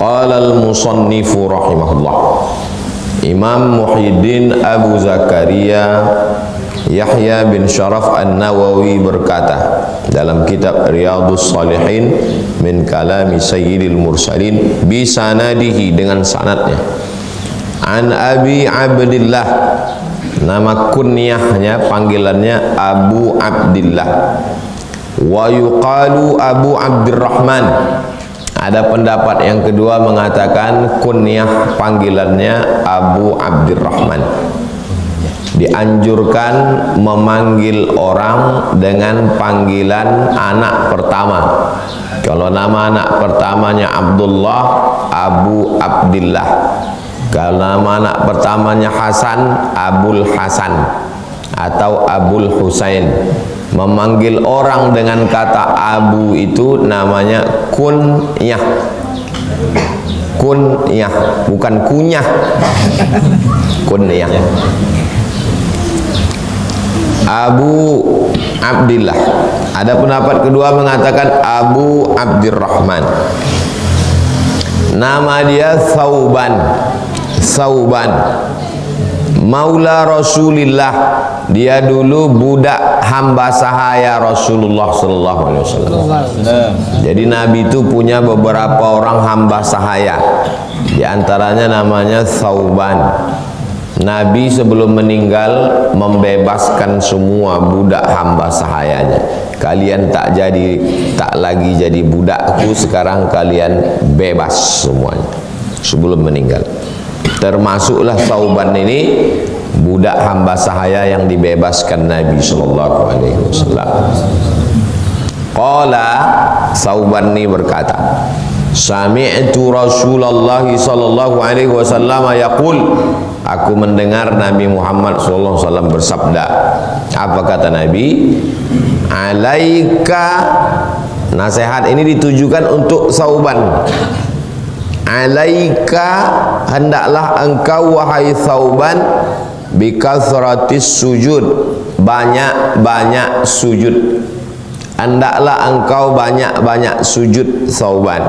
Qala al-musannifu rahimahullah, Imam Muhyiddin Abu Zakaria Yahya bin Syaraf An-Nawawi berkata dalam kitab Riyadhus Shalihin min kalami Sayyidil Mursalin bisanadihi, dengan sanadnya, an Abi Abdillah, nama kunyahnya, panggilannya Abu Abdillah, wa yuqalu Abu Abdurrahman. Ada pendapat yang kedua mengatakan kunyah panggilannya Abu Abdurrahman. Dianjurkan memanggil orang dengan panggilan anak pertama. Kalau nama anak pertamanya Abdullah, Abu Abdillah. Kalau nama anak pertamanya Hasan, Abul Hasan atau Abul Husain. Memanggil orang dengan kata Abu itu namanya kunyah. Kunyah, bukan kunyah. Kunyah. Abu Abdillah. Ada pendapat kedua mengatakan Abu Abdurrahman. Nama dia Thauban. Thauban, Maula Rasulillah. Dia dulu budak hamba sahaya Rasulullah sallallahu alaihi wasallam. Jadi Nabi itu punya beberapa orang hamba sahaya. Di antaranya namanya Thauban. Nabi sebelum meninggal membebaskan semua budak hamba sahayanya. Kalian tak lagi jadi budakku, sekarang kalian bebas semuanya. Sebelum meninggal. Termasuklah Thauban ini budak hamba sahaya yang dibebaskan Nabi sallallahu alaihi wasallam. Qala, Thauban ini berkata, sami'tu Rasulullah sallallahu alaihi wasallam yaqul, aku mendengar Nabi Muhammad sallallahu alaihi wasallam bersabda. Apa kata Nabi? Alaika, nasihat ini ditujukan untuk Thauban. Alaika, hendaklah engkau wahai Thauban, bikathratis sujud, banyak-banyak sujud. Hendaklah engkau banyak-banyak sujud Thauban.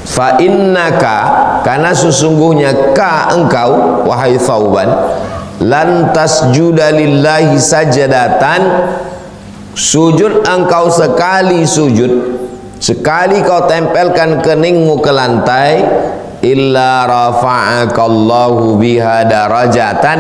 Fa innaka, karena sesungguhnya engkau wahai Thauban, lan tasjuda lillahi sajadatan, sujud engkau sekali sujud, sekali kau tempelkan keningmu ke lantai, illa rafa'akallahu biha darajatan,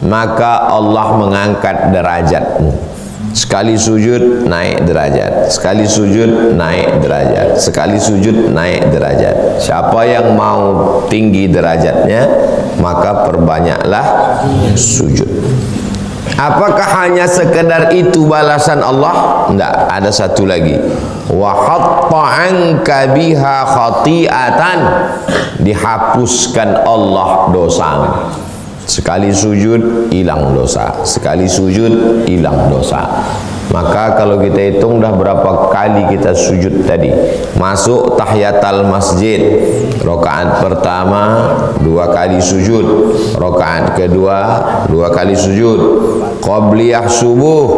maka Allah mengangkat derajatmu. Sekali sujud naik derajat, sekali sujud naik derajat, sekali sujud naik derajat. Siapa yang mau tinggi derajatnya, maka perbanyaklah sujud. Apakah hanya sekedar itu balasan Allah? Tidak, ada satu lagi. Wa hatta anka biha khati'atan, dihapuskan Allah dosamu. Sekali sujud hilang dosa, sekali sujud hilang dosa. Maka kalau kita hitung dah berapa kali kita sujud tadi. Masuk tahiyatul masjid, rakaat pertama 2 kali sujud, rakaat kedua 2 kali sujud. Qabliyah subuh,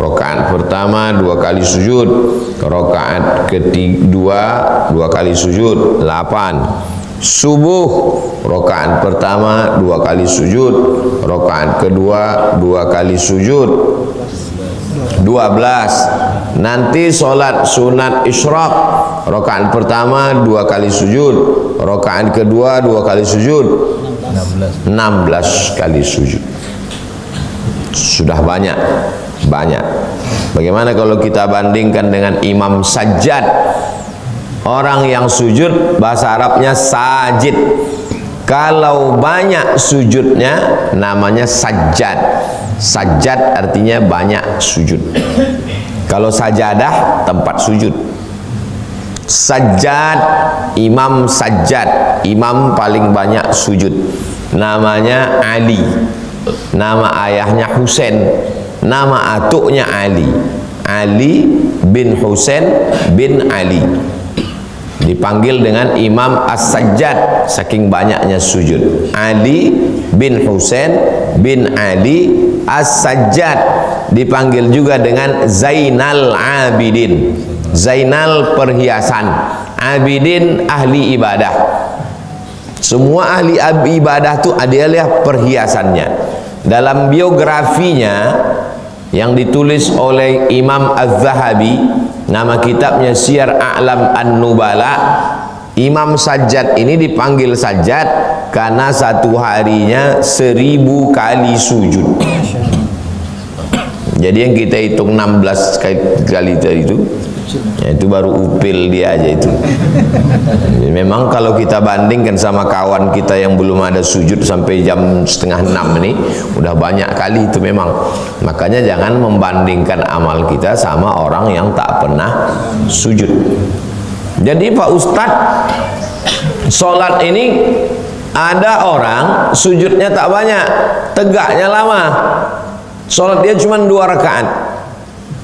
rakaat pertama 2 kali sujud, rakaat kedua 2 kali sujud, 8. Subuh, rakaat pertama 2 kali sujud, rakaat kedua 2 kali sujud, 12. Nanti sholat sunat isyraq, rakaat pertama 2 kali sujud, rakaat kedua 2 kali sujud, 16 kali sujud. Sudah banyak. Bagaimana kalau kita bandingkan dengan Imam Sajjad? Orang yang sujud bahasa Arabnya sajid. Kalau banyak sujudnya namanya sajjad. Sajjad artinya banyak sujud. Kalau sajadah tempat sujud. Sajjad, Imam Sajjad, imam paling banyak sujud. Namanya Ali. Nama ayahnya Husain, nama atuknya Ali. Ali bin Husain bin Ali. Dipanggil dengan Imam As-Sajjad saking banyaknya sujud. Ali bin Husain bin Ali As-Sajjad. Dipanggil juga dengan Zainal Abidin, Zainal perhiasan. abidin, ahli ibadah. Semua ahli ibadah itu adalah perhiasannya. Dalam biografinya yang ditulis oleh Imam Az-Zahabi, nama kitabnya Syiar A'lam An-Nubala, Imam Sajjad ini dipanggil Sajjad karena satu harinya 1000 kali sujud. Jadi yang kita hitung 16 kali itu, ya itu baru upil dia aja itu. Memang kalau kita bandingkan sama kawan kita yang belum ada sujud sampai jam 5:30 ini, udah banyak kali itu memang. Makanya jangan membandingkan amal kita sama orang yang tak pernah sujud. Jadi Pak Ustadz, sholat ini ada orang sujudnya tak banyak, tegaknya lama. Sholat dia cuma 2 rakaat.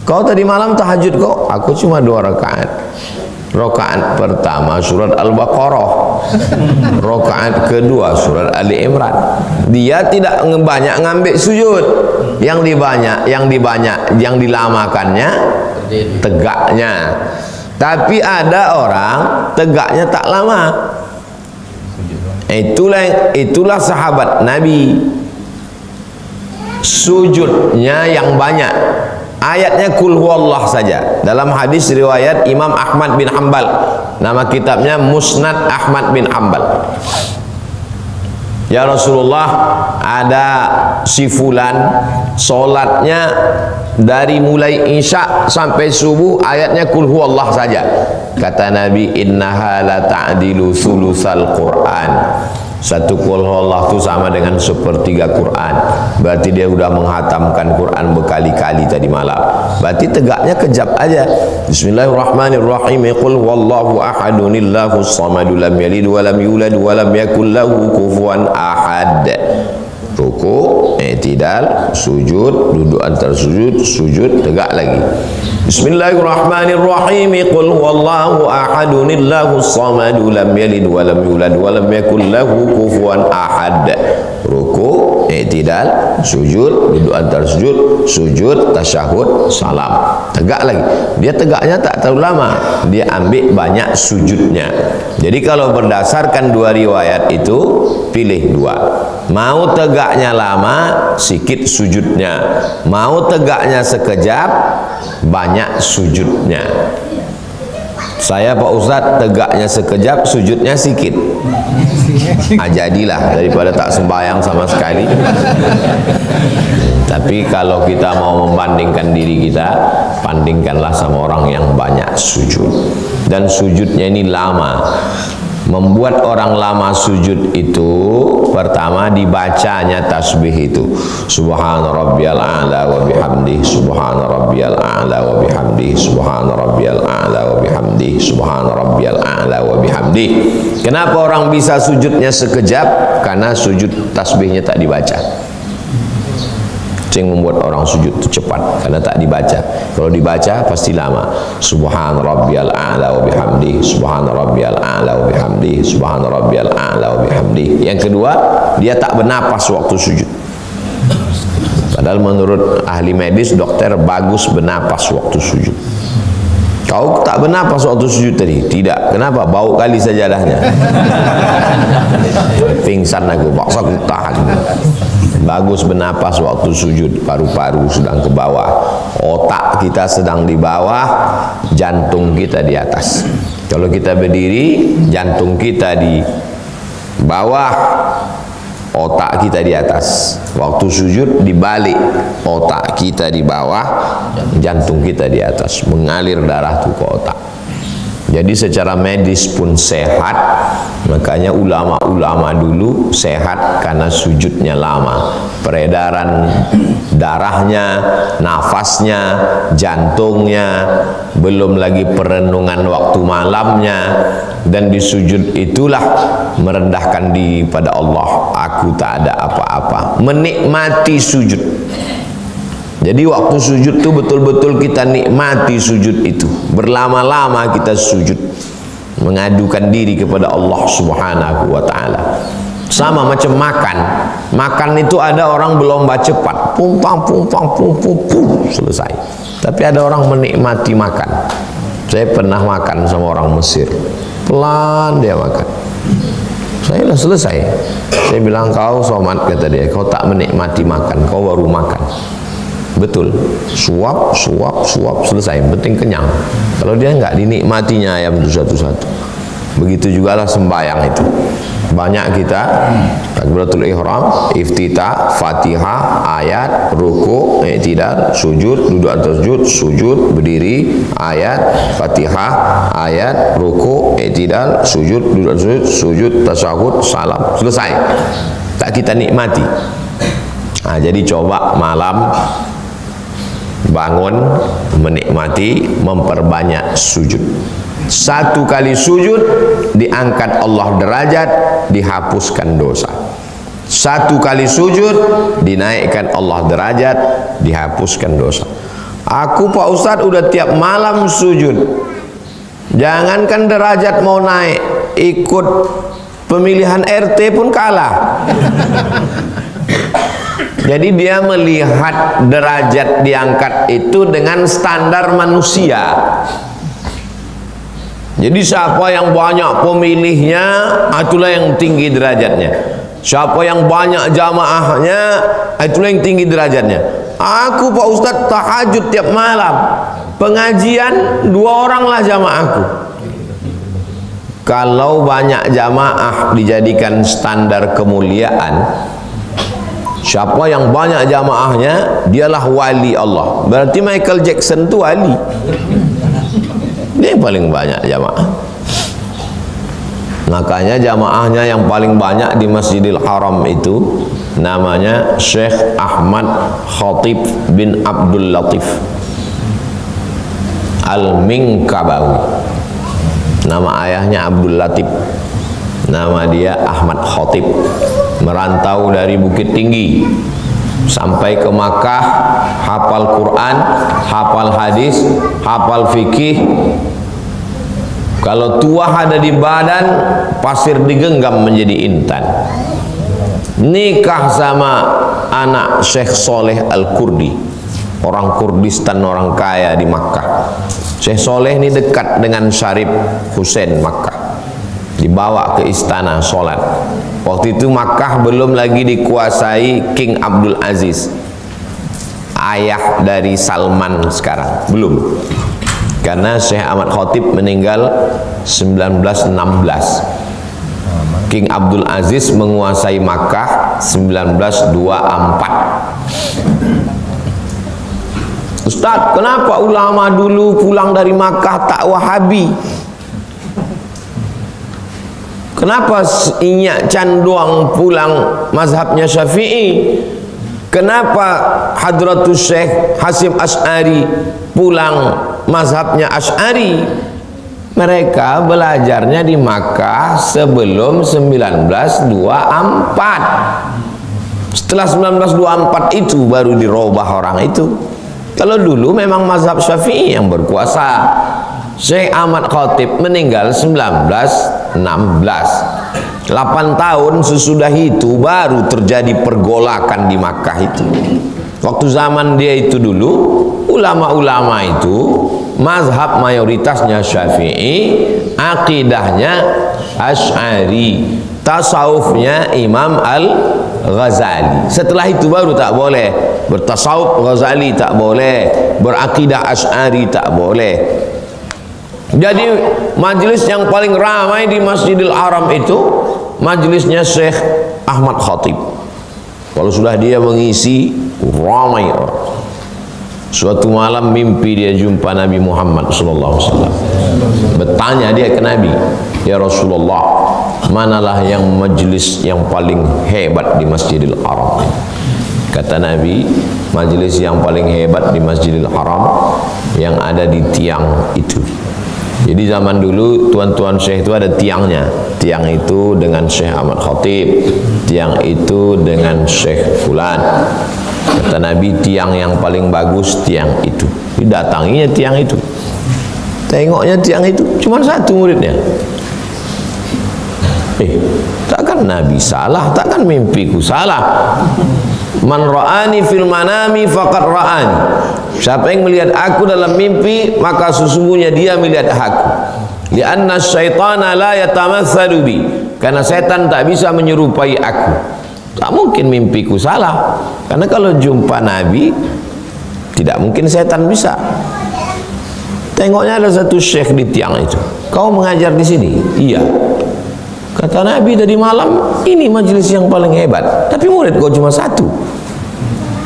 Kau tadi malam tahajud kok? Aku cuma 2 rakaat. Rakaat pertama surat Al-Baqarah, rakaat kedua surat Ali Imran. Dia tidak banyak ngambil sujud. Yang dilamakannya tegaknya. Tapi ada orang tegaknya tak lama. Itulah sahabat Nabi. Sujudnya yang banyak. Ayatnya kul huwallah saja. Dalam hadis riwayat Imam Ahmad bin Hanbal, nama kitabnya Musnad Ahmad bin Hanbal. Ya Rasulullah, ada si fulan solatnya dari mulai isya sampai subuh ayatnya kul huwallah saja. Kata Nabi, innaha la ta'dilu sulusal Quran. Satu kul huwallah itu sama dengan 1/3 Quran. Berarti dia sudah menghatamkan Quran berkali-kali tadi malam. Berarti tegaknya kejap aja. Bismillahirrahmanirrahim. Qul huwallahu ahadunillahus samadu lam yalid wa lam yulad wa lam yakul lahu kufuwan ahad. Ruku, i'tidal, sujud, duduk antar sujud, sujud, tegak lagi. Bismillahirrahmanirrahim. Qul huwallahu ahadunillahus samadu lam yalid wa lam yulad wa lam yakul lahu kufuwan ahad. Ruku, i'tidal, sujud, duduk antar sujud, sujud, tasyahud, salam. Tegak lagi. Dia tegaknya tak terlalu lama. Dia ambil banyak sujudnya. Jadi kalau berdasarkan 2 riwayat itu, pilih 2. Mau tegaknya lama, sikit sujudnya. Mau tegaknya sekejap, banyak sujudnya. Saya Pak Ustadz tegaknya sekejap, sujudnya sikit. Jadilah daripada tak sembahyang sama sekali. Tapi kalau kita mau membandingkan diri kita, bandingkanlah sama orang yang banyak sujud. Dan sujudnya ini lama. Membuat orang lama sujud itu, pertama dibacanya tasbih itu. Subhana rabbiyal a'la wa bihamdihi, subhana rabbiyal a'la wa bihamdihi, subhana rabbiyal a'la wa bihamdihi, subhana rabbiyal a'la wa bihamdihi. Kenapa orang bisa sujudnya sekejap? Karena sujud tasbihnya tak dibaca. Yang membuat orang sujud itu cepat karena tak dibaca. Kalau dibaca pasti lama. Subhana rabbiyal a'la wa bihamdihi, subhana rabbiyal a'la wa bihamdihi, subhana rabbiyal a'la wa bihamdihi. Yang kedua, dia tak bernapas waktu sujud. Padahal menurut ahli medis, dokter, bagus bernapas waktu sujud. Kau tak bernapas waktu sujud tadi? Tidak. Kenapa? Bau kali sajadahnya. Pingsan aku, paksa aku tahan. Bagus bernapas waktu sujud, paru-paru sedang ke bawah, otak kita sedang di bawah, jantung kita di atas. Kalau kita berdiri, jantung kita di bawah, otak kita di atas. Waktu sujud dibalik, otak kita di bawah, jantung kita di atas, mengalir darah tuh ke otak. Jadi secara medis pun sehat. Makanya ulama-ulama dulu sehat karena sujudnya lama. Peredaran darahnya, nafasnya, jantungnya, belum lagi perenungan waktu malamnya. Dan di sujud itulah merendahkan diri pada Allah. Aku tak ada apa-apa. Menikmati sujud. Jadi waktu sujud itu betul-betul kita nikmati sujud itu. Berlama-lama kita sujud, mengadukan diri kepada Allah Subhanahu wa ta'ala. Sama macam makan. Makan itu ada orang berlomba cepat, pumpang, selesai. Tapi ada orang menikmati makan. Saya pernah makan sama orang Mesir. pelan dia makan. Saya lah selesai. Saya bilang, kau somat, kata dia, kau tak menikmati makan, kau baru makan. Betul, suap, selesai, penting kenyang. Kalau dia enggak dinikmatinya ayam itu satu-satu. Begitu juga lah sembahyang itu. Banyak kita takbiratul ihram, iftitah, fatihah, ayat, ruku, i'tidal, sujud, duduk atau sujud, berdiri, ayat, fatihah, ayat, ruku, i'tidal, sujud, duduk atau sujud, tasyahud, salam. Selesai. Tak kita nikmati. Nah, jadi coba malam bangun, menikmati, memperbanyak sujud. Satu kali sujud diangkat Allah derajat, dihapuskan dosa. Satu kali sujud dinaikkan Allah derajat, dihapuskan dosa. Aku Pak Ustadz udah tiap malam sujud. Jangankan derajat mau naik, ikut pemilihan RT pun kalah. Jadi dia melihat derajat diangkat itu dengan standar manusia. Jadi siapa yang banyak pemilihnya, itulah yang tinggi derajatnya. Siapa yang banyak jamaahnya, itulah yang tinggi derajatnya. Aku Pak Ustadz tahajud tiap malam, pengajian 2 orang lah jamaahku. Kalau banyak jamaah dijadikan standar kemuliaan, siapa yang banyak jamaahnya, dialah wali Allah. Berarti Michael Jackson itu wali. Dia yang paling banyak jamaah. Makanya jamaahnya yang paling banyak di Masjidil Haram itu namanya Syekh Ahmad Khatib bin Abdul Latif Al-Minkabawi. Nama ayahnya Abdul Latif, nama dia Ahmad Khatib. Merantau dari Bukit Tinggi sampai ke Makkah, hafal Quran, hafal hadis, hafal fikih. Kalau tuah ada di badan, pasir digenggam menjadi intan. Nikah sama anak Syekh Soleh Al-Kurdi, orang Kurdistan, orang kaya di Makkah. Syekh Soleh ini dekat dengan Syarif Hussein Makkah. Dibawa ke istana sholat. Waktu itu Makkah belum lagi dikuasai King Abdul Aziz, ayah dari Salman sekarang, belum. Karena Syekh Ahmad Khatib meninggal 1916. King Abdul Aziz menguasai Makkah 1924. Ustaz, kenapa ulama dulu pulang dari Makkah tak Wahabi? Kenapa Inyak Canduang pulang mazhabnya Syafi'i? Kenapa Hadratus Syekh Hasim Asy'ari pulang mazhabnya Asy'ari? Mereka belajarnya di Makkah sebelum 1924. Setelah 1924 itu baru dirubah orang itu. Kalau dulu memang mazhab Syafi'i yang berkuasa. Syekh Ahmad Khatib meninggal 1916. 8 tahun sesudah itu baru terjadi pergolakan di Makkah itu. Waktu zaman dia itu dulu, ulama-ulama itu mazhab mayoritasnya Syafi'i, akidahnya Asy'ari, tasawufnya Imam Al-Ghazali. Setelah itu baru tak boleh bertasawuf Ghazali, tak boleh berakidah Asy'ari, tak boleh. Jadi majelis yang paling ramai di Masjidil Haram itu majelisnya Syekh Ahmad Khatib. Kalau sudah dia mengisi, ramai orang. Suatu malam mimpi dia jumpa Nabi Muhammad SAW. Bertanya dia ke Nabi, ya Rasulullah, manalah yang majelis yang paling hebat di Masjidil Haram? Kata Nabi, majelis yang paling hebat di Masjidil Haram yang ada di tiang itu. Jadi zaman dulu tuan-tuan syekh itu ada tiangnya. Tiang itu dengan Syekh Ahmad Khatib, tiang itu dengan Syekh Fulan. Kata Nabi, tiang yang paling bagus tiang itu. Didatanginya tiang itu, tengoknya tiang itu, cuma satu muridnya. Takkan Nabi salah, takkan mimpiku salah. Man ra'ani fil manami faqad ra'ani. Siapa yang melihat aku dalam mimpi, maka sesungguhnya dia melihat aku. Lianna syaitana la yatamatsalu bi. Karena setan tak bisa menyerupai aku. Tak mungkin mimpiku salah. Karena kalau jumpa Nabi, tidak mungkin setan bisa. Tengoknya ada satu syekh di tiang itu. Kau mengajar di sini? Iya. Kata Nabi tadi malam, ini majelis yang paling hebat. Tapi murid kau cuma satu.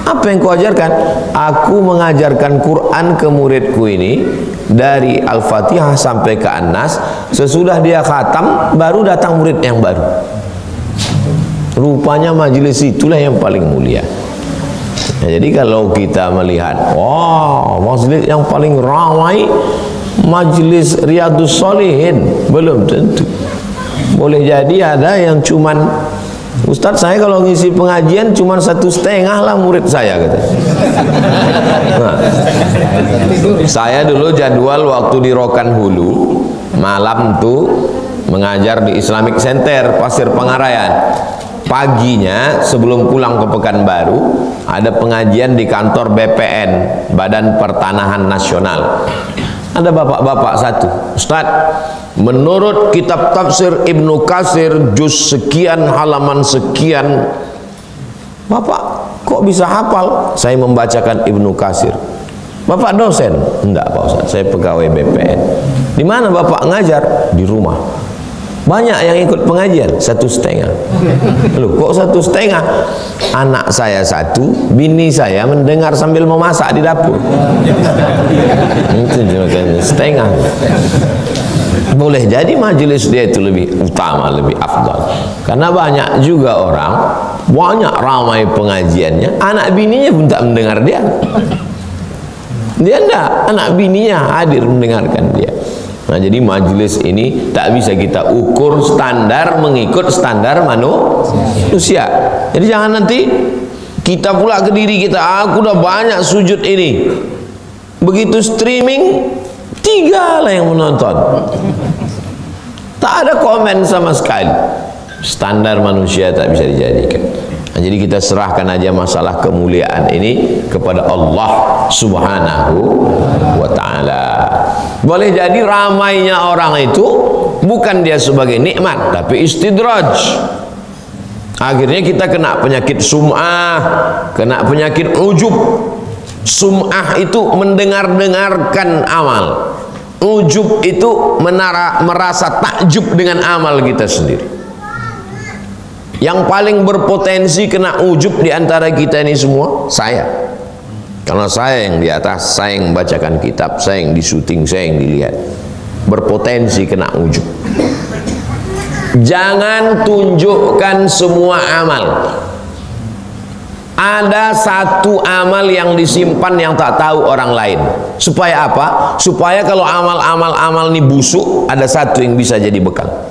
Apa yang kau ajarkan? Aku mengajarkan Quran ke muridku ini dari Al-Fatihah sampai ke An-Nas. Sesudah dia khatam, baru datang murid yang baru. Rupanya majelis itulah yang paling mulia. Nah, jadi kalau kita melihat, wah, majelis yang paling ramai majelis Riyadhus Shalihin, belum tentu. Boleh jadi ada yang cuman, Ustadz saya kalau ngisi pengajian cuman 1,5 lah murid saya, kata. Nah, saya dulu jadwal waktu di Rokan Hulu malam tuh mengajar di Islamic Center Pasir Pangarayan. Paginya sebelum pulang ke Pekanbaru ada pengajian di kantor BPN, Badan Pertanahan Nasional. Ada bapak-bapak satu, Ustadz, menurut kitab tafsir Ibnu Katsir juz sekian halaman sekian, Bapak kok bisa hafal? Saya membacakan Ibnu Katsir. Bapak dosen? Enggak Pak Ustadz, saya pegawai BPN. Di mana Bapak ngajar? Di rumah. Banyak yang ikut pengajian? 1,5. Loh, kok 1,5? Anak saya 1, bini saya mendengar sambil memasak di dapur. Itu juga 1,5. Boleh jadi majelis dia itu lebih utama, lebih afdal. Karena banyak juga orang, banyak ramai pengajiannya, anak bininya pun tak mendengar dia. Dia enggak, anak bininya hadir mendengarkan dia. Nah, jadi majelis ini tak bisa kita ukur standar mengikut standar manusia. Jadi jangan nanti kita pula ke diri kita, aku udah banyak sujud ini. Begitu streaming, 3 lah yang menonton. Tak ada komen sama sekali. Standar manusia tak bisa dijadikan. Nah, jadi kita serahkan aja masalah kemuliaan ini kepada Allah Subhanahu wa ta'ala. Boleh jadi ramainya orang itu bukan dia sebagai nikmat, tapi istidraj. Akhirnya kita kena penyakit sum'ah, kena penyakit ujub. Sum'ah itu mendengar-dengarkan amal. Ujub itu merasa takjub dengan amal kita sendiri. Yang paling berpotensi kena ujub di antara kita ini semua, saya. Karena saya yang di atas, saya yang membacakan kitab, saya yang disuting, saya yang dilihat. Berpotensi kena ujub. Jangan tunjukkan semua amal. Ada satu amal yang disimpan yang tak tahu orang lain. Supaya apa? Supaya kalau amal-amal ini busuk, ada satu yang bisa jadi bekal.